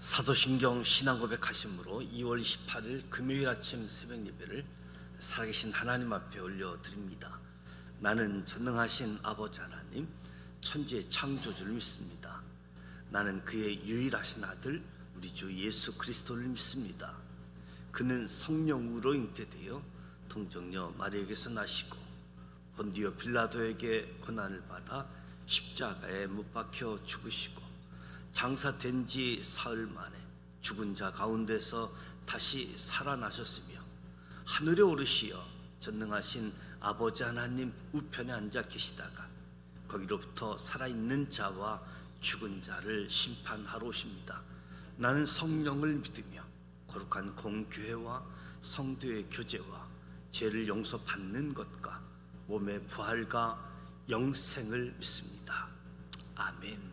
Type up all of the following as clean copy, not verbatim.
사도신경 신앙고백하심으로 2월 28일 금요일 아침 새벽 예배를 살아계신 하나님 앞에 올려드립니다. 나는 전능하신 아버지 하나님, 천지의 창조주를 믿습니다. 나는 그의 유일하신 아들 우리 주 예수 그리스도를 믿습니다. 그는 성령으로 잉태되어 동정녀 마리아에게서 나시고 본디오 빌라도에게 고난을 받아 십자가에 못 박혀 죽으시고 장사된 지 사흘 만에 죽은 자 가운데서 다시 살아나셨으며 하늘에 오르시어 전능하신 아버지 하나님 우편에 앉아 계시다가 거기로부터 살아있는 자와 죽은 자를 심판하러 오십니다. 나는 성령을 믿으며 거룩한 공교회와 성도의 교제와 죄를 용서받는 것과 몸의 부활과 영생을 믿습니다. 아멘.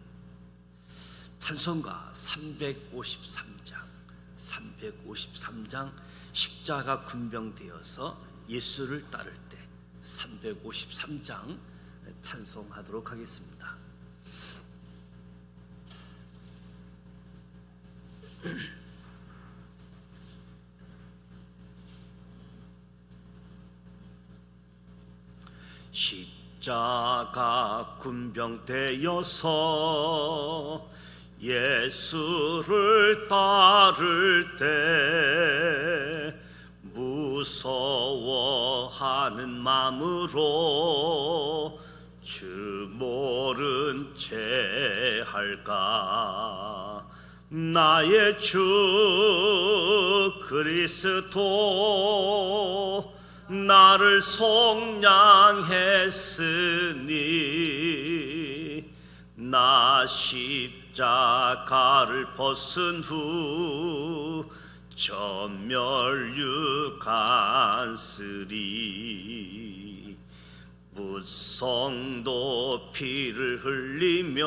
찬송가 353장 십자가 군병되어서 예수를 따를 때 353장 찬송하도록 하겠습니다. 십자가 군병되어서 예수를 따를 때 무서워하는 마음으로 주 모른 채 할까. 나의 주 그리스도 나를 속량했으니 나 십자가를 벗은 후 전멸육안쓰리. 무성도 피를 흘리며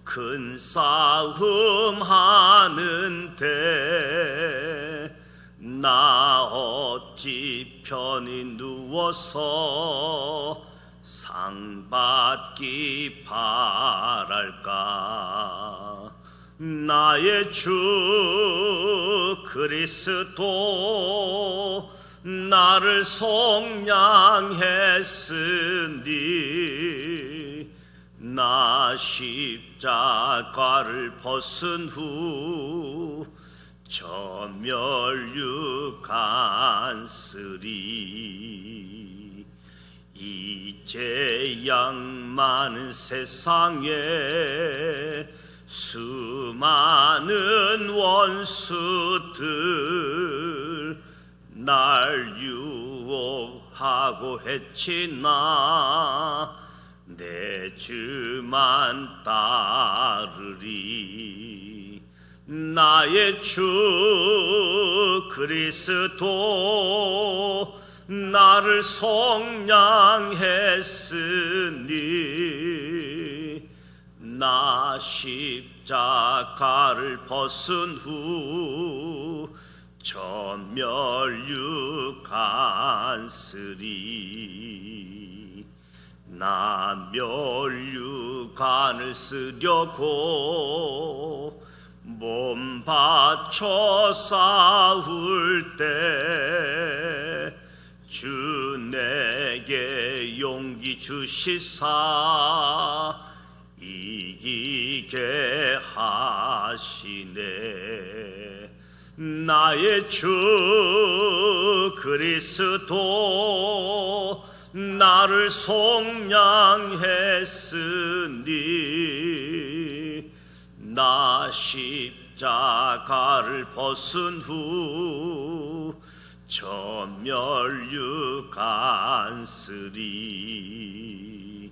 큰 싸움 하는데 나 어찌 편히 누워서 상 받기 바랄까. 나의 주 그리스도 나를 속량했으니 나 십자가를 벗은 후 전멸육안쓰리. 이제 많은 세상에 수많은 원수들 날 유혹하고 해치나 내 주만 따르리. 나의 주 그리스도 나를 속량했으니 나 십자가를 벗은 후 전멸육안쓰리. 나 멸육안을 쓰려고 몸 바쳐 싸울 때 주 내게 용기 주시사 이기게 하시네. 나의 주 그리스도 나를 속량했으니 나 십자가를 벗은 후 전멸육안쓰리.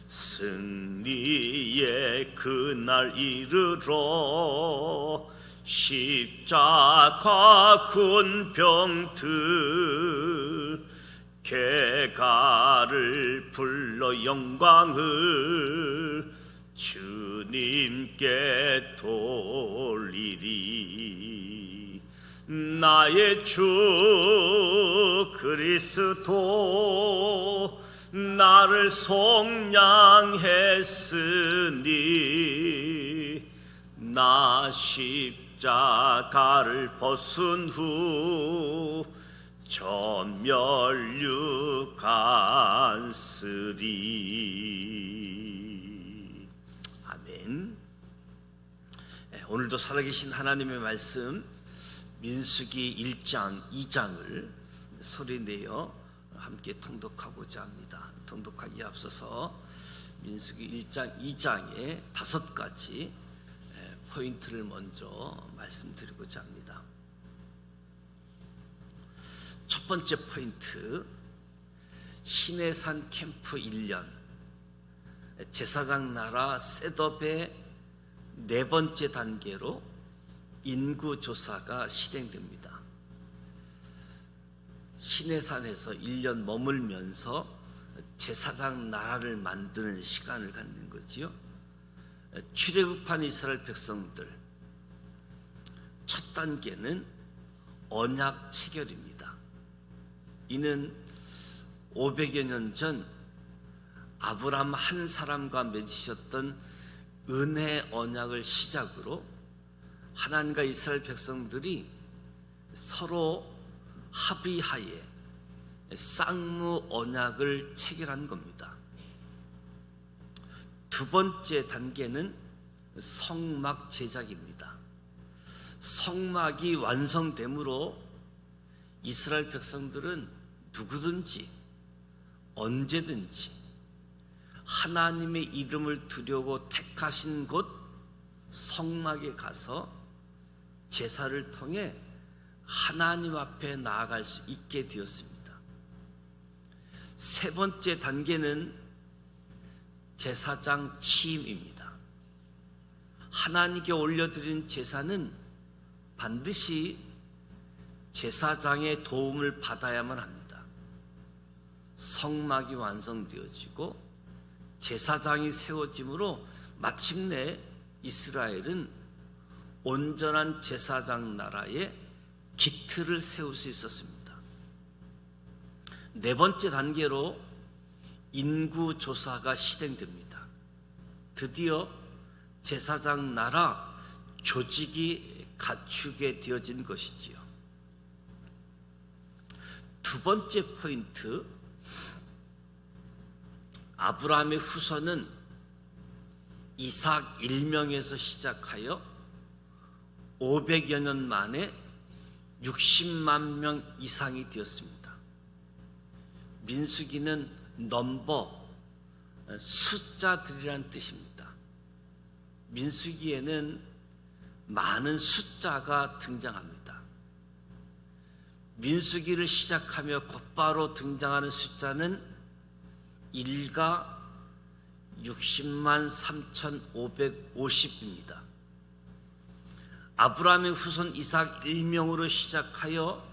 승리의 그날 이르러 십자가 군병들 개가를 불러 영광을 주님께 돌리리. 나의 주 그리스도 나를 속량했으니 나 십자가를 벗은 후 전멸육안쓰리. 아멘. 오늘도 살아계신 하나님의 말씀 민수기 1장 2장을 소리내어 함께 통독하고자 합니다. 통독하기에 앞서서 민수기 1장 2장의 5가지 포인트를 먼저 말씀드리고자 합니다. 첫 번째 포인트, 시내산 캠프 1년, 제사장 나라 셋업의 4번째 단계로 인구조사가 실행됩니다. 시내산에서 1년 머물면서 제사장 나라를 만드는 시간을 갖는 거지요. 출애굽한 이스라엘 백성들, 첫 단계는 언약 체결입니다. 이는 500여 년 전 아브라함 한 사람과 맺으셨던 은혜 언약을 시작으로 하나님과 이스라엘 백성들이 서로 합의하에 쌍무 언약을 체결한 겁니다. 두 번째 단계는 성막 제작입니다. 성막이 완성됨으로 이스라엘 백성들은 누구든지 언제든지 하나님의 이름을 두려고 택하신 곳 성막에 가서 제사를 통해 하나님 앞에 나아갈 수 있게 되었습니다. 세 번째 단계는 제사장 취임입니다. 하나님께 올려드린 제사는 반드시 제사장의 도움을 받아야만 합니다. 성막이 완성되어지고 제사장이 세워짐으로 마침내 이스라엘은 온전한 제사장 나라의 기틀을 세울 수 있었습니다. 4번째 단계로 인구조사가 실행됩니다. 드디어 제사장 나라 조직이 갖추게 되어진 것이지요. 두 번째 포인트, 아브라함의 후손은 이삭 1명에서 시작하여 500여 년 만에 60만 명 이상이 되었습니다. 민수기는 넘버, 숫자들이란 뜻입니다. 민수기에는 많은 숫자가 등장합니다. 민수기를 시작하며 곧바로 등장하는 숫자는 1가 60만 3,550입니다. 아브라함의 후손 이삭 1명으로 시작하여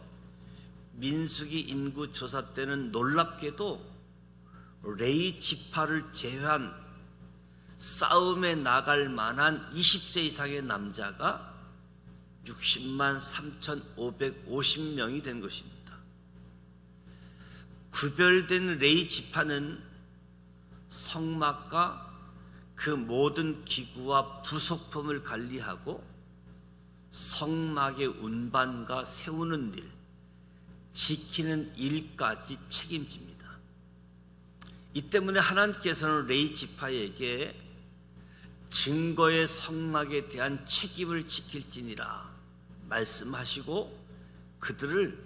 민수기 인구조사 때는 놀랍게도 레위 지파를 제외한 싸움에 나갈 만한 20세 이상의 남자가 60만 3,550명이 된 것입니다. 구별된 레위 지파는 성막과 그 모든 기구와 부속품을 관리하고 성막의 운반과 세우는 일, 지키는 일까지 책임집니다. 이 때문에 하나님께서는 레위 지파에게 증거의 성막에 대한 책임을 지킬지니라 말씀하시고 그들을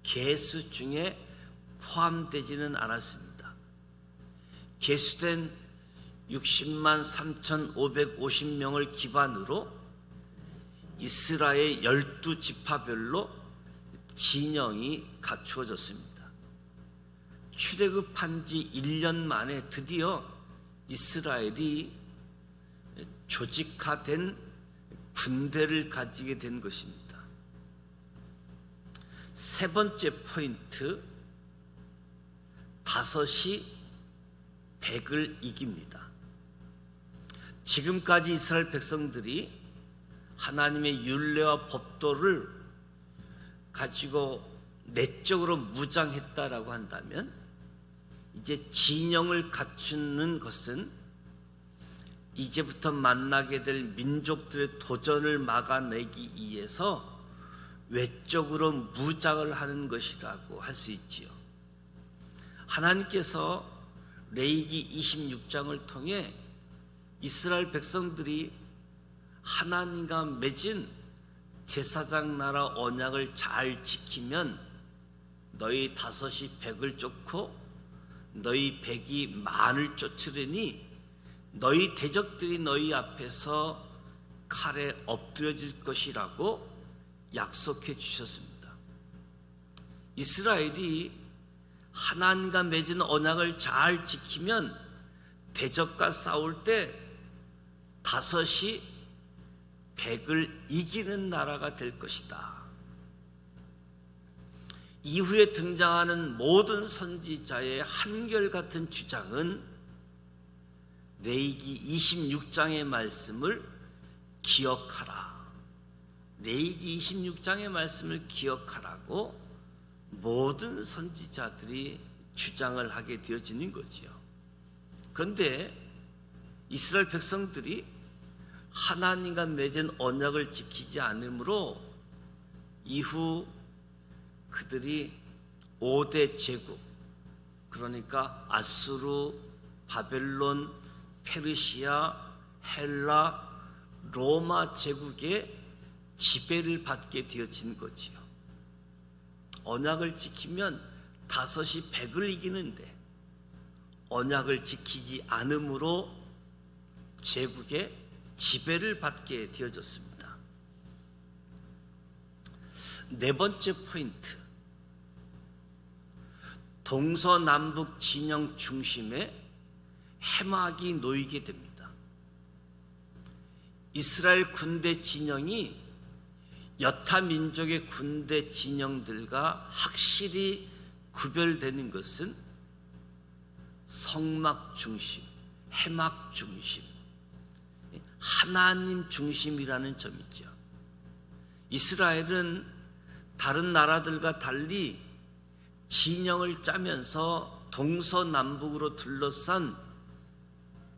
계수 중에 포함되지는 않았습니다. 계수된 60만 3,550명을 기반으로 이스라엘 12지파별로 진영이 갖추어졌습니다. 출애굽한 지 1년 만에 드디어 이스라엘이 조직화된 군대를 가지게 된 것입니다. 세 번째 포인트, 5이 100을 이깁니다. 지금까지 이스라엘 백성들이 하나님의 율례와 법도를 가지고 내적으로 무장했다라고 한다면 이제 진영을 갖추는 것은 이제부터 만나게 될 민족들의 도전을 막아내기 위해서 외적으로 무장을 하는 것이라고 할 수 있지요. 하나님께서 레위기 26장을 통해 이스라엘 백성들이 하나님과 맺은 제사장 나라 언약을 잘 지키면 너희 5이 100을 쫓고 너희 100이 만을 쫓으려니 너희 대적들이 너희 앞에서 칼에 엎드려질 것이라고 약속해 주셨습니다. 이스라엘이 하나님과 맺은 언약을 잘 지키면 대적과 싸울 때 5이 100을 이기는 나라가 될 것이다. 이후에 등장하는 모든 선지자의 한결같은 주장은 레위기 26장의 말씀을 기억하라. 레위기 26장의 말씀을 기억하라고 모든 선지자들이 주장을 하게 되어지는 거지요. 그런데 이스라엘 백성들이 하나님과 맺은 언약을 지키지 않으므로 이후 그들이 5대 제국, 그러니까 아수르, 바벨론, 페르시아, 헬라, 로마 제국의 지배를 받게 되어진 거지요. 언약을 지키면 5이 100을 이기는데 언약을 지키지 않으므로 제국의 지배를 받게 되어졌습니다. 네 번째 포인트, 동서남북 진영 중심에 해막이 놓이게 됩니다. 이스라엘 군대 진영이 여타 민족의 군대 진영들과 확실히 구별되는 것은 성막 중심, 해막 중심, 하나님 중심이라는 점이죠. 이스라엘은 다른 나라들과 달리 진영을 짜면서 동서남북으로 둘러싼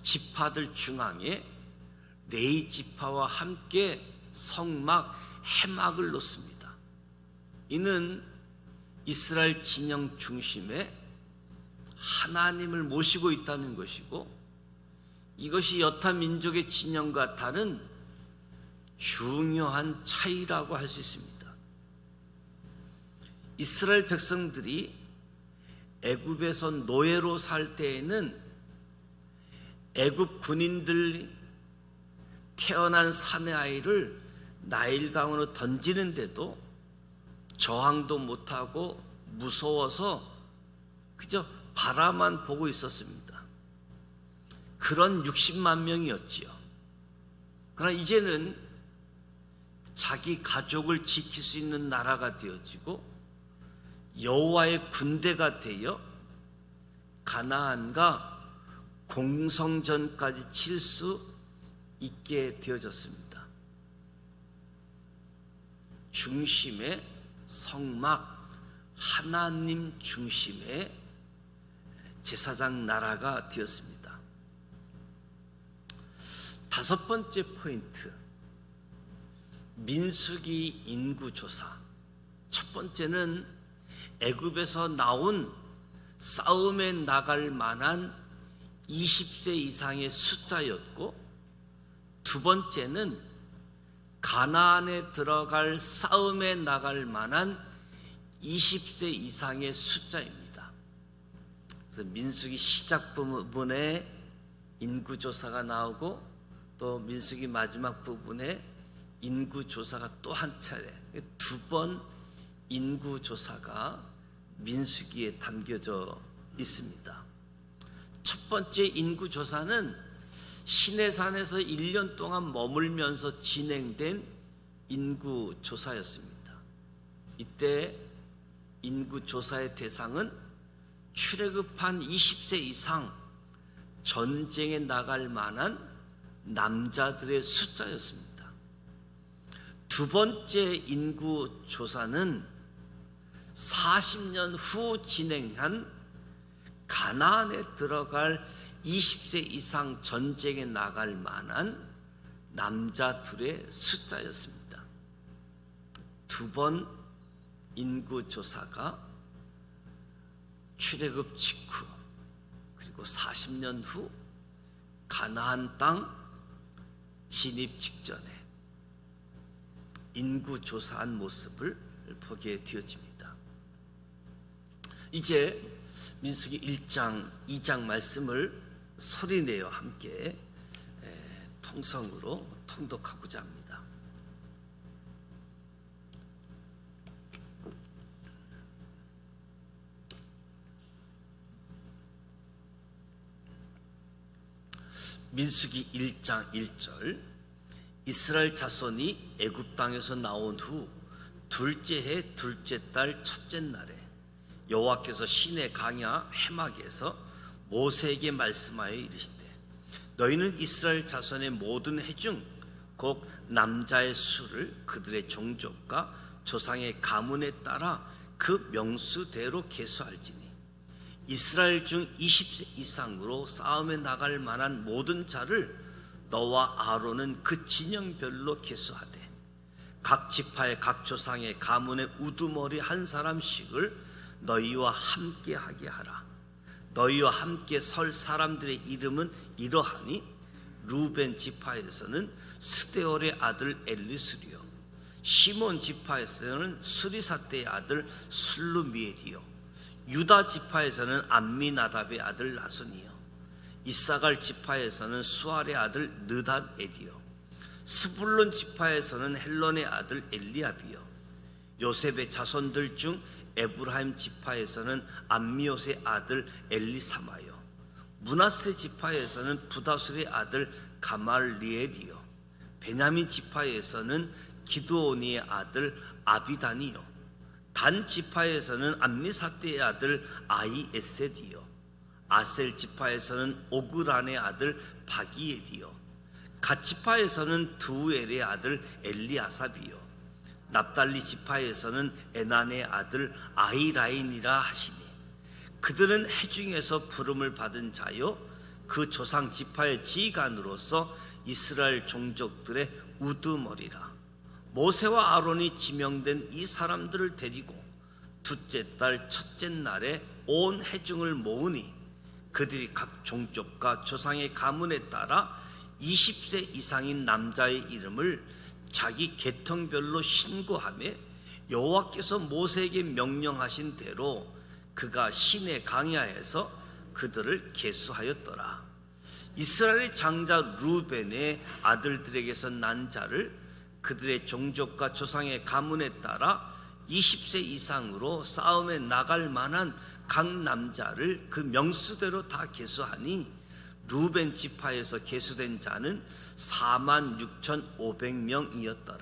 지파들 중앙에 레위 지파와 함께 성막, 해막을 놓습니다. 이는 이스라엘 진영 중심에 하나님을 모시고 있다는 것이고, 이것이 여타 민족의 진영과 다른 중요한 차이라고 할 수 있습니다. 이스라엘 백성들이 애굽에서 노예로 살 때에는 애굽 군인들 태어난 사내 아이를 나일강으로 던지는데도 저항도 못하고 무서워서 그저 바라만 보고 있었습니다. 그런 60만 명이었지요. 그러나 이제는 자기 가족을 지킬 수 있는 나라가 되어지고 여호와의 군대가 되어 가나안과 공성전까지 칠 수 있게 되어졌습니다. 중심의 성막, 하나님 중심의 제사장 나라가 되었습니다. 5번째 포인트, 민수기 인구조사. 첫 번째는 애굽에서 나온 싸움에 나갈 만한 20세 이상의 숫자였고, 두 번째는 가나안에 들어갈 싸움에 나갈 만한 20세 이상의 숫자입니다. 그래서 민수기 시작 부분에 인구조사가 나오고 또 민수기 마지막 부분에 인구조사가 또 한 차례, 2번 인구조사가 민수기에 담겨져 있습니다. 첫 번째 인구조사는 시내산에서 1년 동안 머물면서 진행된 인구조사였습니다. 이때 인구조사의 대상은 출애굽한 20세 이상 전쟁에 나갈 만한 남자들의 숫자였습니다. 두 번째 인구조사는 40년 후 진행한 가나안에 들어갈 20세 이상 전쟁에 나갈 만한 남자 둘의 숫자였습니다. 2번 인구조사가 출애굽 직후 그리고 40년 후 가나안 땅 진입 직전에 인구조사한 모습을 보게 되어집니다. 이제 민수기 1장, 2장 말씀을 소리내어 함께 통성으로 통독하고자 합니다. 민수기 1장 1절 이스라엘 자손이 애굽 땅에서 나온 후 둘째 해 둘째 달 첫째 날에 여호와께서 시내 강야 해막에서 모세에게 말씀하여 이르시되 너희는 이스라엘 자손의 모든 해 중 곧 남자의 수를 그들의 종족과 조상의 가문에 따라 그 명수대로 계수할지니 이스라엘 중 20세 이상으로 싸움에 나갈 만한 모든 자를 너와 아론은 그 진영별로 계수하되 각 지파의 각 조상의 가문의 우두머리 한 사람씩을 너희와 함께 하게 하라. 너희와 함께 설 사람들의 이름은 이러하니 루벤 지파에서는 스데올의 아들 엘리스리요 시몬 지파에서는 수리사대의 아들 슬루미엘이요 유다 지파에서는 암미나답의 아들 나손이요 이사갈 지파에서는 수알의 아들 느닷엘이요 스불론 지파에서는 헬론의 아들 엘리압이요 요셉의 자손들 중 에브라임 지파에서는 암미옷의 아들 엘리사마요 므낫세 지파에서는 부다술의 아들 가말리엘이요 베냐민 지파에서는 기드오니의 아들 아비단이요 단 지파에서는 암미사대의 아들 아히에셋이요 아셀 지파에서는 오그란의 아들 바기엘이요 갓 지파에서는 드우엘의 아들 엘리아삽이요 납달리 지파에서는 에난의 아들 아히라인이라 하시니 그들은 해 중에서 부름을 받은 자요 그 조상 지파의 지휘관으로서 이스라엘 종족들의 우두머리라. 모세와 아론이 지명된 이 사람들을 데리고 둘째 달 첫째 날에 온 회중을 모으니 그들이 각 종족과 조상의 가문에 따라 20세 이상인 남자의 이름을 자기 계통별로 신고하며 여호와께서 모세에게 명령하신 대로 그가 시내 강야에서 그들을 계수하였더라. 이스라엘의 장자 루벤의 아들들에게서 난 자를 그들의 종족과 조상의 가문에 따라 20세 이상으로 싸움에 나갈 만한 각 남자를 그 명수대로 다 계수하니 루벤 지파에서 계수된 자는 46,500명이었더라.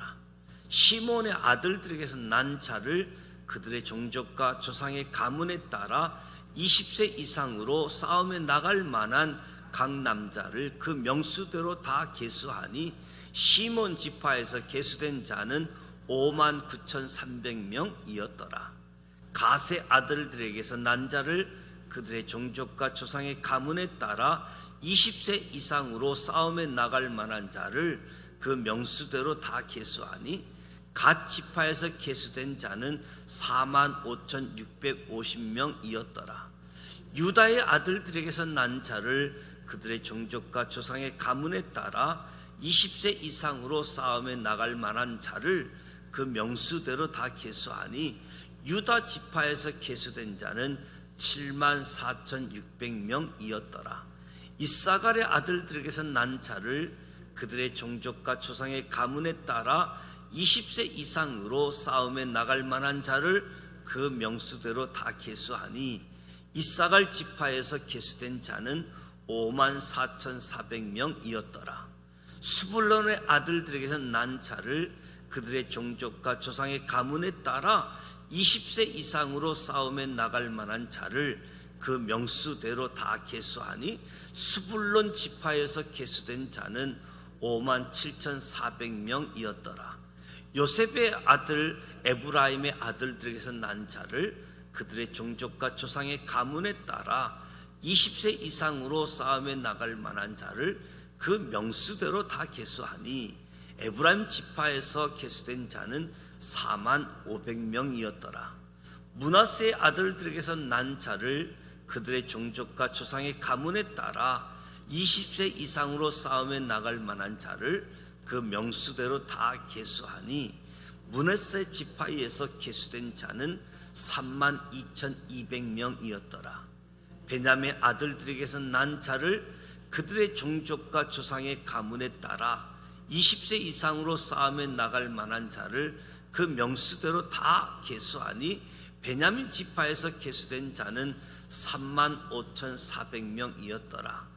시몬의 아들들에게서 난 자를 그들의 종족과 조상의 가문에 따라 20세 이상으로 싸움에 나갈 만한 각 남자를 그 명수대로 다 계수하니 시몬 지파에서 계수된 자는 59,300명이었더라. 갓의 아들들에게서 난 자를 그들의 종족과 조상의 가문에 따라 20세 이상으로 싸움에 나갈 만한 자를 그 명수대로 다 계수하니 갓 지파에서 계수된 자는 45,650명이었더라. 유다의 아들들에게서 난 자를 그들의 종족과 조상의 가문에 따라 20세 이상으로 싸움에 나갈 만한 자를 그 명수대로 다 계수하니 유다 지파에서 계수된 자는 74,600명이었더라. 이사갈의 아들들에게서 난 자를 그들의 종족과 조상의 가문에 따라 20세 이상으로 싸움에 나갈 만한 자를 그 명수대로 다 계수하니 이사갈 지파에서 계수된 자는 54,400명이었더라. 스불론의 아들들에게서 난 자를 그들의 종족과 조상의 가문에 따라 20세 이상으로 싸움에 나갈 만한 자를 그 명수대로 다 계수하니 스불론 지파에서 계수된 자는 57,400명이었더라. 요셉의 아들 에브라임의 아들들에게서 난 자를 그들의 종족과 조상의 가문에 따라 20세 이상으로 싸움에 나갈 만한 자를 그 명수대로 다 계수하니 에브라임 지파에서 계수된 자는 4만 500명이었더라. 므낫세의 아들들에게서 난 자를 그들의 종족과 조상의 가문에 따라 20세 이상으로 싸움에 나갈 만한 자를 그 명수대로 다 계수하니 므낫세 지파에서 계수된 자는 3만 2,200명이었더라. 베냐민 아들들에게서 난 자를 그들의 종족과 조상의 가문에 따라 20세 이상으로 싸움에 나갈 만한 자를 그 명수대로 다 계수하니 베냐민 지파에서 계수된 자는 35,400명이었더라.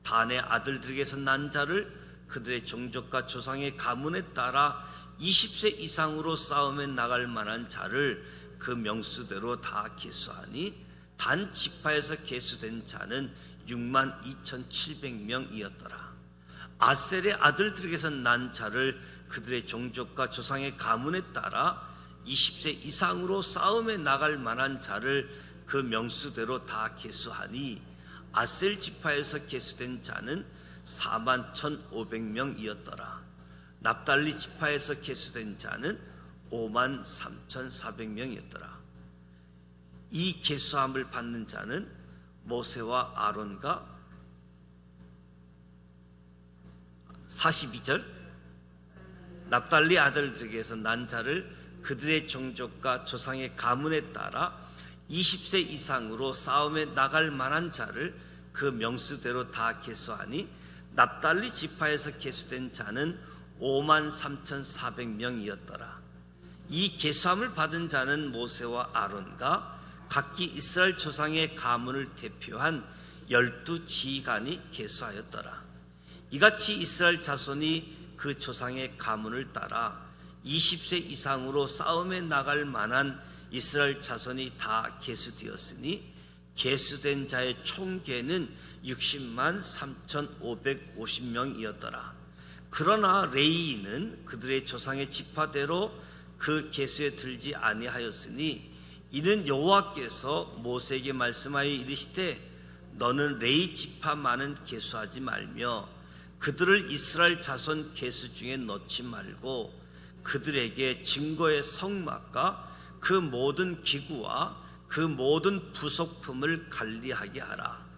단의 아들들에게서 난 자를 그들의 종족과 조상의 가문에 따라 20세 이상으로 싸움에 나갈 만한 자를 그 명수대로 다 계수하니 단 지파에서 계수된 자는 62,700명이었더라. 아셀의 아들들에게서 난 자를 그들의 종족과 조상의 가문에 따라 20세 이상으로 싸움에 나갈 만한 자를 그 명수대로 다 계수하니 아셀 지파에서 계수된 자는 41,500명이었더라. 납달리 지파에서 계수된 자는 53,400명이었더라. 이 계수함을 받는 자는 모세와 아론과 42절 납달리 아들들에게서 난 자를 그들의 종족과 조상의 가문에 따라 20세 이상으로 싸움에 나갈 만한 자를 그 명수대로 다 계수하니 납달리 지파에서 계수된 자는 53,400명이었더라. 이 계수함을 받은 자는 모세와 아론과 각기 이스라엘 조상의 가문을 대표한 12지휘관이 계수하였더라. 이같이 이스라엘 자손이 그 조상의 가문을 따라 20세 이상으로 싸움에 나갈 만한 이스라엘 자손이 다 계수되었으니 계수된 자의 총계는 60만 3,550명이었더라. 그러나 레위인은 그들의 조상의 지파대로 그 계수에 들지 아니하였으니 이는 여호와께서 모세에게 말씀하여 이르시되 너는 레위 지파만은 계수하지 말며 그들을 이스라엘 자손 계수 중에 넣지 말고 그들에게 증거의 성막과 그 모든 기구와 그 모든 부속품을 관리하게 하라.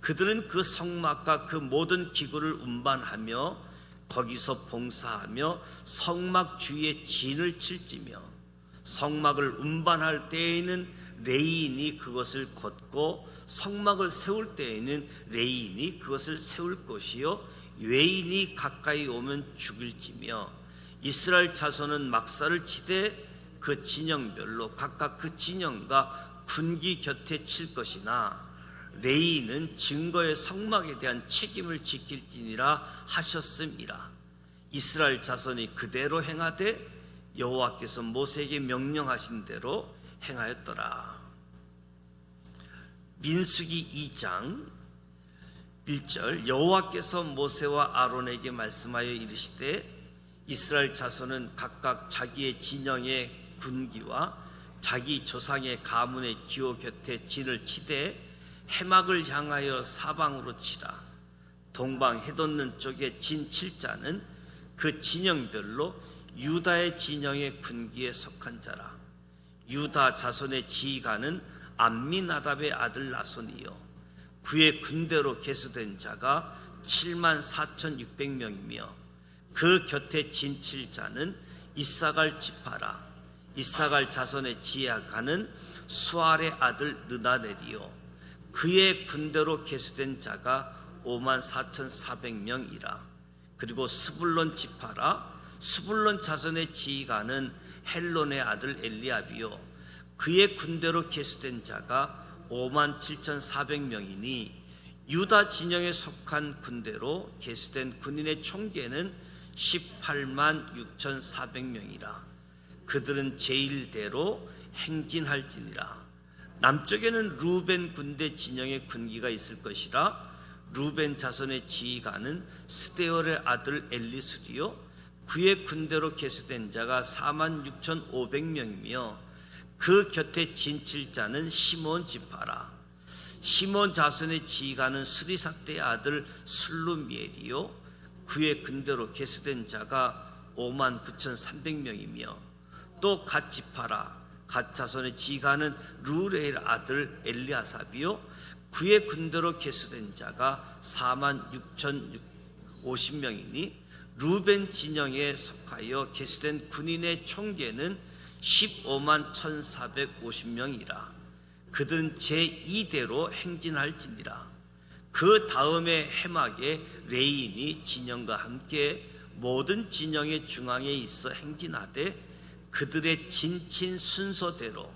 그들은 그 성막과 그 모든 기구를 운반하며 거기서 봉사하며 성막 주위에 진을 칠지며 성막을 운반할 때에는 레위인이 그것을 걷고 성막을 세울 때에는 레위인이 그것을 세울 것이요 외인이 가까이 오면 죽일지며 이스라엘 자손은 막사를 치되 그 진영별로 각각 그 진영과 군기 곁에 칠 것이나 레위인은 증거의 성막에 대한 책임을 지킬지니라 하셨음이라. 이스라엘 자손이 그대로 행하되 여호와께서 모세에게 명령하신 대로 행하였더라. 민수기 2장 1절 여호와께서 모세와 아론에게 말씀하여 이르시되 이스라엘 자손은 각각 자기의 진영의 군기와 자기 조상의 가문의 기호 곁에 진을 치되 해막을 향하여 사방으로 치라. 동방 해돋는 쪽에 진 칠자는 그 진영별로 유다의 진영의 군기에 속한 자라. 유다 자손의 지휘관은 암미나답의 아들 나손이요 그의 군대로 계수된 자가 74,600명이며 그 곁에 진 칠자는 이사갈 지파라. 이사갈 자손의 지휘관은 수알의 아들 느다넬이요 그의 군대로 계수된 자가 54,400명이라. 그리고 스불론 지파라. 스불론 자손의 지휘관은 헬론의 아들 엘리압이요 그의 군대로 계수된 자가 57,400명이니 유다 진영에 속한 군대로 계수된 군인의 총계는 18만 6,400명이라. 그들은 제1대로 행진할지니라. 남쪽에는 루벤 군대 진영의 군기가 있을 것이라. 루벤 자손의 지휘관은 스데월의 아들 엘리수리요 그의 군대로 계수된 자가 46,500명이며 그 곁에 진칠자는 시몬 지파라. 시몬 자손의 지휘관은 수리삭대의 아들 슬루미엘이요 그의 군대로 계수된 자가 59,300명이며 또 갓 지파라 갓 자손의 지휘관은 루레의 아들 엘리아삽이요 그의 군대로 계수된 자가 46,050명이니 루벤 진영에 속하여 계수된 군인의 총계는 151,450명이라. 그들은 제2대로 행진할지니라. 그 다음에 해막에 레인이 진영과 함께 모든 진영의 중앙에 있어 행진하되 그들의 진친 순서대로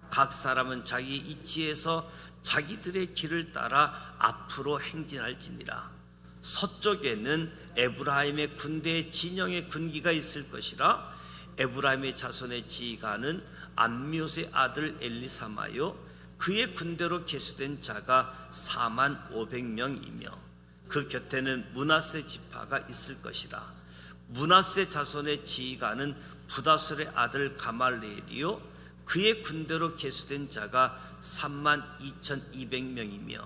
각 사람은 자기 위치에서 자기들의 길을 따라 앞으로 행진할지니라. 서쪽에는 에브라임의 군대의 진영의 군기가 있을 것이라. 에브라임의 자손의 지휘관은 암미옷의 아들 엘리사마요 그의 군대로 계수된 자가 45,000명이며 그 곁에는 므낫세 지파가 있을 것이라. 므낫세 자손의 지휘관은 부다솔의 아들 가말레엘이요 그의 군대로 계수된 자가 32,200명이며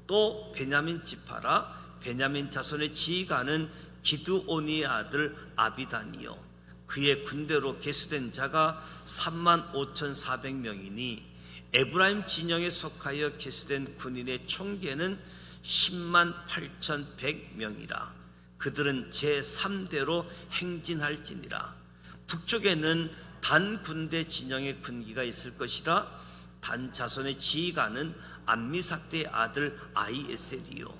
또 베냐민 지파라. 베냐민 자손의 지휘관은 기드오니의 아들 아비단이요 그의 군대로 계수된 자가 35,400명이니 에브라임 진영에 속하여 계수된 군인의 총계는 108,100명이라. 그들은 제3대로 행진할지니라. 북쪽에는 단 군대 진영의 군기가 있을 것이라. 단 자손의 지휘관은 암미삭대의 아들 아이에셀이요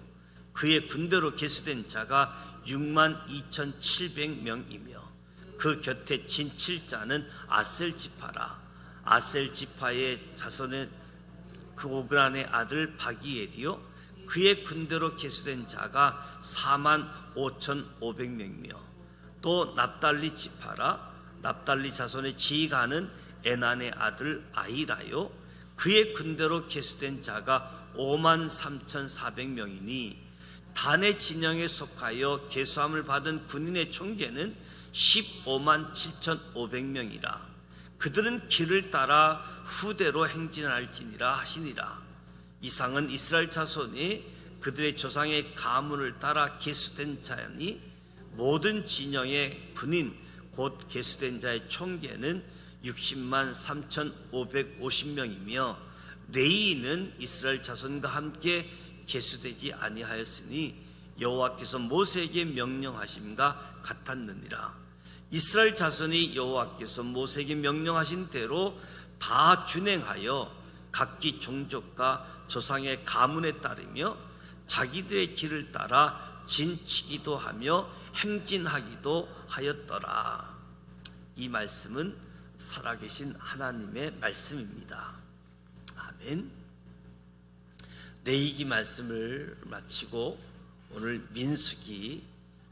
그의 군대로 계수된 자가 62,700명이며 그 곁에 진칠자는 아셀 지파라. 아셀 지파의 자손의 그 오그란의 아들 바기엘이요 그의 군대로 계수된 자가 45,500명이며 또 납달리 지파라. 납달리 자손의 지휘관은 에난의 아들 아이라요 그의 군대로 계수된 자가 53,400명이니 단의 진영에 속하여 계수함을 받은 군인의 총계는 157,500명이라. 그들은 길을 따라 후대로 행진할지니라 하시니라. 이상은 이스라엘 자손이 그들의 조상의 가문을 따라 계수된 자니 모든 진영의 군인 곧 계수된 자의 총계는 603,550명이며 레이는 이스라엘 자손과 함께 계수되지 아니하였으니 여호와께서 모세에게 명령하심과 같았느니라. 이스라엘 자손이 여호와께서 모세에게 명령하신 대로 다 준행하여 각기 종족과 조상의 가문에 따르며 자기들의 길을 따라 진치기도 하며 행진하기도 하였더라. 이 말씀은 살아계신 하나님의 말씀입니다. 아멘. 레위기 말씀을 마치고 오늘 민수기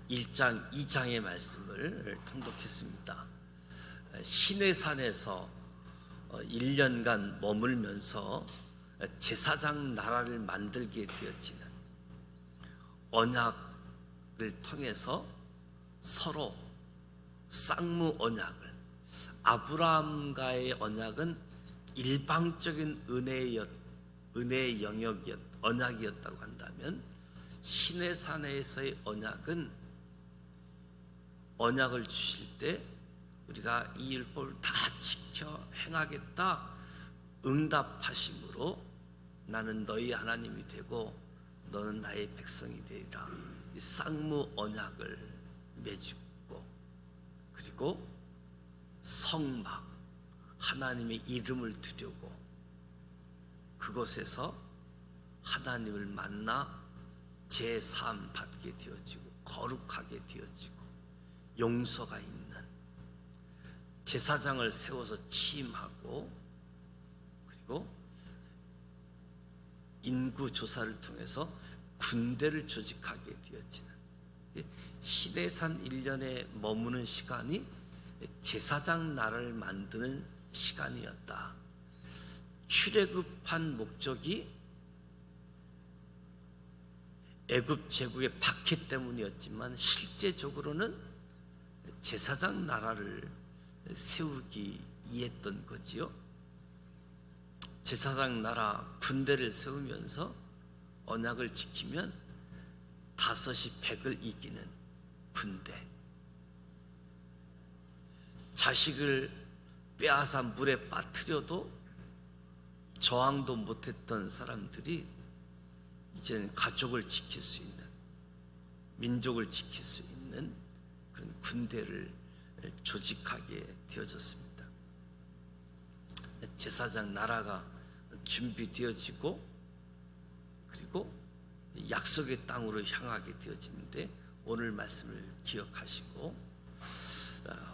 1장, 2장의 말씀을 통독했습니다. 시내산에서 1년간 머물면서 제사장 나라를 만들게 되었지는 언약을 통해서 서로 쌍무 언약을, 아브라함과의 언약은 일방적인 은혜의 영역이었, 언약이었다고 한다면 시내산에서의 언약은 언약을 주실 때 우리가 이 율법을 다 지켜 행하겠다 응답하심으로 나는 너희 하나님이 되고 너는 나의 백성이 되리라. 이 쌍무 언약을 맺고 그리고 성막 하나님의 이름을 드리고 그곳에서 하나님을 만나 제사함 받게 되어지고 거룩하게 되어지고 용서가 있는 제사장을 세워서 취임하고 그리고 인구 조사를 통해서 군대를 조직하게 되어지는 시내산 1년에 머무는 시간이 제사장 나라를 만드는 시간이었다. 출애굽한 목적이 애굽 제국의 박해 때문이었지만 실제적으로는 제사장 나라를 세우기 위했던 거지요. 제사장 나라 군대를 세우면서 언약을 지키면 5이 100을 이기는 군대. 자식을 빼앗아 물에 빠뜨려도 저항도 못했던 사람들이 이제는 가족을 지킬 수 있는, 민족을 지킬 수 있는 그런 군대를 조직하게 되어졌습니다. 제사장 나라가 준비되어지고 그리고 약속의 땅으로 향하게 되어지는데, 오늘 말씀을 기억하시고,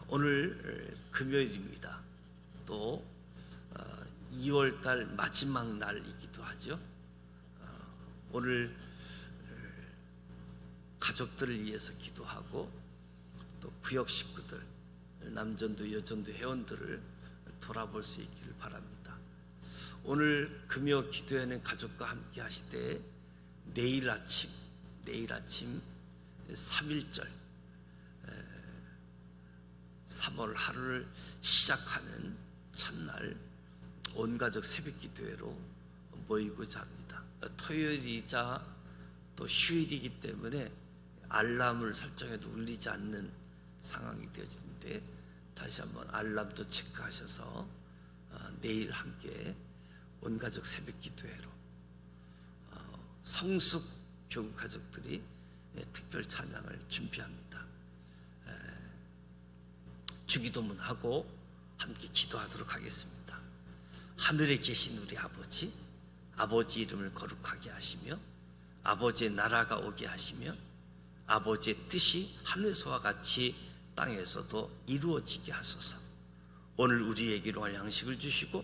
오늘 금요일입니다. 또 2월달 마지막 날이기도 하죠. 오늘 가족들을 위해서 기도하고 또 구역 식구들, 남전도 여전도 회원들을 돌아볼 수 있기를 바랍니다. 오늘 금요 기도회는 가족과 함께 하시되 내일 아침 3.1절 3월 하루를 시작하는 첫날 온가족 새벽 기도회로 모이고자 합니다. 토요일이자 또 휴일이기 때문에 알람을 설정해도 울리지 않는 상황이 되어지는데, 다시 한번 알람도 체크하셔서 내일 함께 온가족 새벽 기도회로 성숙 교구 가족들이 특별 찬양을 준비합니다. 주기도문하고 함께 기도하도록 하겠습니다. 하늘에 계신 우리 아버지, 아버지 이름을 거룩하게 하시며 아버지의 나라가 오게 하시며 아버지의 뜻이 하늘에서와 같이 땅에서도 이루어지게 하소서. 오늘 우리에게 일용할 양식을 주시고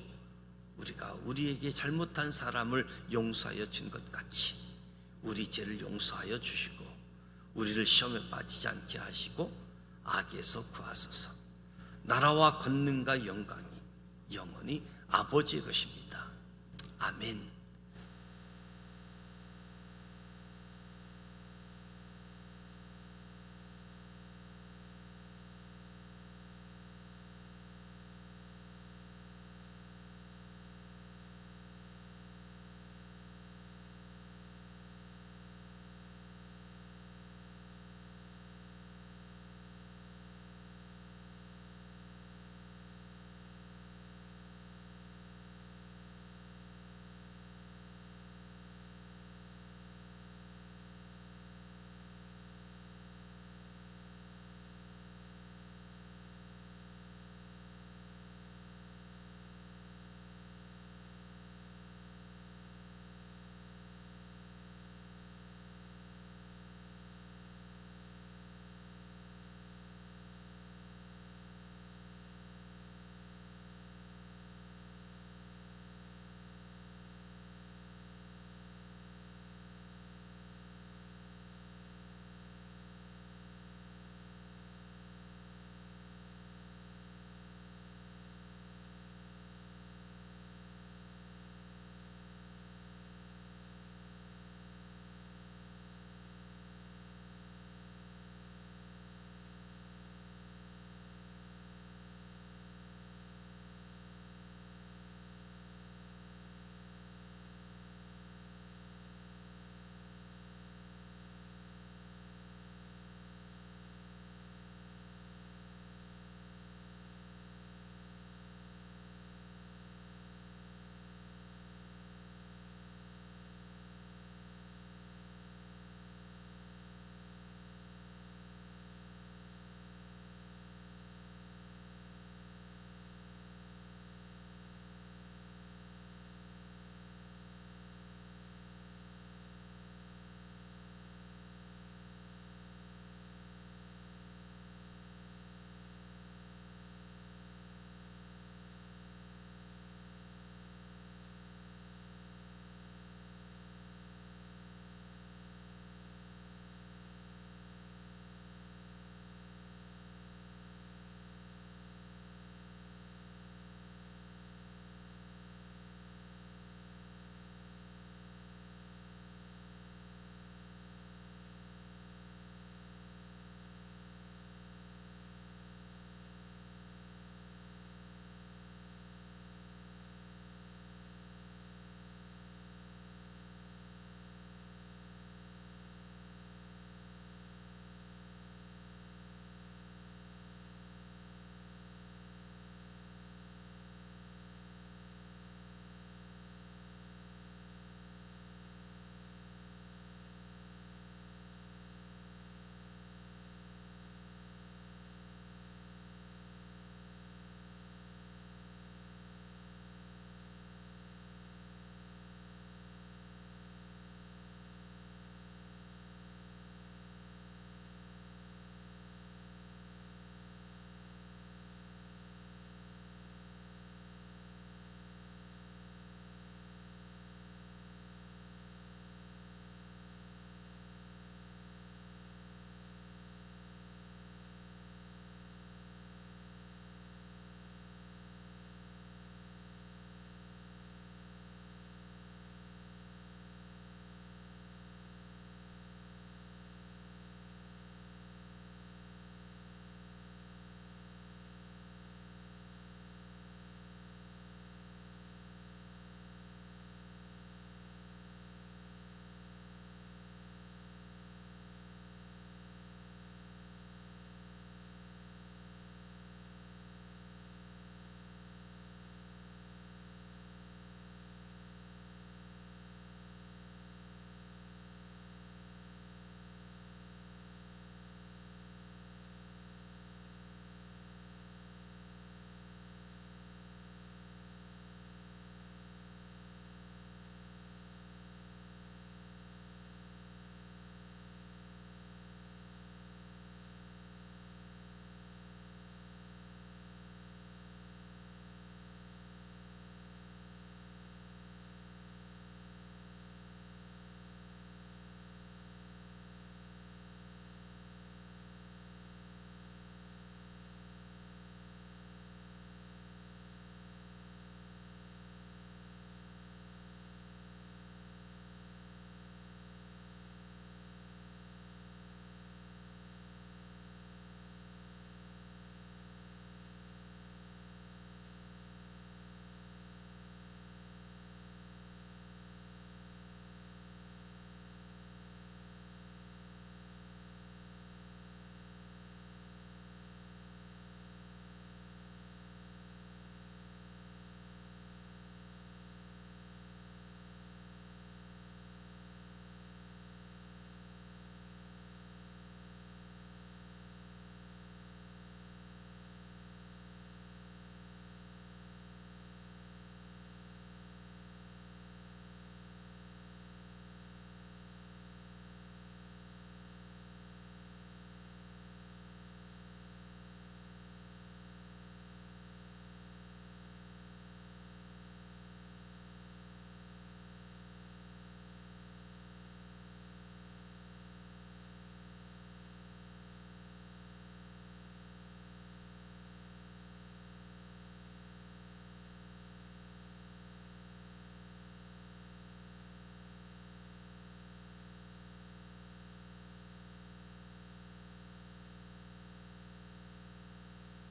우리가 우리에게 잘못한 사람을 용서하여 준 것 같이 우리 죄를 용서하여 주시고 우리를 시험에 빠지지 않게 하시고 악에서 구하소서. 나라와 권능과 영광이 영원히 아버지의 것입니다. 아멘.